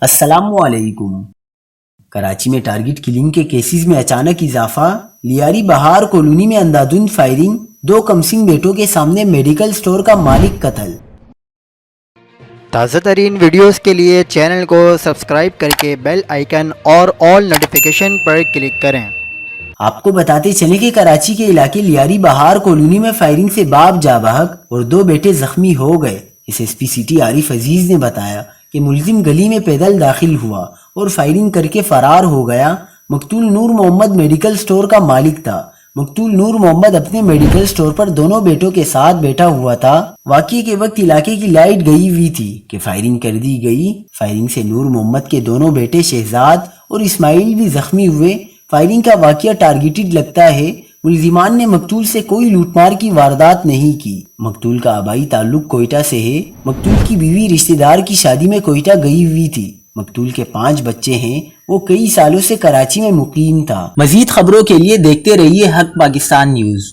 السلام علیکم۔ کراچی میں ٹارگٹ کلنگ کے کیسز میں اچانک اضافہ، لیاری بہار کالونی میں اندھادھند فائرنگ، 2 کمسن بیٹوں کے سامنے میڈیکل سٹور کا مالک قتل۔ تازہ ترین ویڈیوز کے لیے چینل کو سبسکرائب کر کے بیل آئیکن اور آل نوٹیفیکیشن پر کلک کریں۔ آپ کو بتاتے چلیں کہ کراچی کے علاقے لیاری بہار کالونی میں فائرنگ سے باپ جاں بحق اور 2 بیٹے زخمی ہو گئے۔ ایس ایس پی سٹی عارف عزیز نے بتایا کہ ملزم گلی میں پیدل داخل ہوا اور فائرنگ کر کے فرار ہو گیا۔ مقتول نور محمد میڈیکل سٹور کا مالک تھا۔ مقتول نور محمد اپنے میڈیکل سٹور پر دونوں بیٹوں کے ساتھ بیٹھا ہوا تھا۔ واقعے کے وقت علاقے کی لائٹ گئی ہوئی تھی کہ فائرنگ کر دی گئی۔ فائرنگ سے نور محمد کے دونوں بیٹے شہزاد اور اسماعیل بھی زخمی ہوئے۔ فائرنگ کا واقعہ ٹارگیٹڈ لگتا ہے۔ ملزمان نے مقتول سے کوئی لوٹ مار کی واردات نہیں کی۔ مقتول کا آبائی تعلق کوئٹہ سے ہے۔ مقتول کی بیوی رشتہ دار کی شادی میں کوئٹہ گئی ہوئی تھی۔ مقتول کے 5 بچے ہیں۔ وہ کئی سالوں سے کراچی میں مقیم تھا۔ مزید خبروں کے لیے دیکھتے رہیے حق پاکستان نیوز۔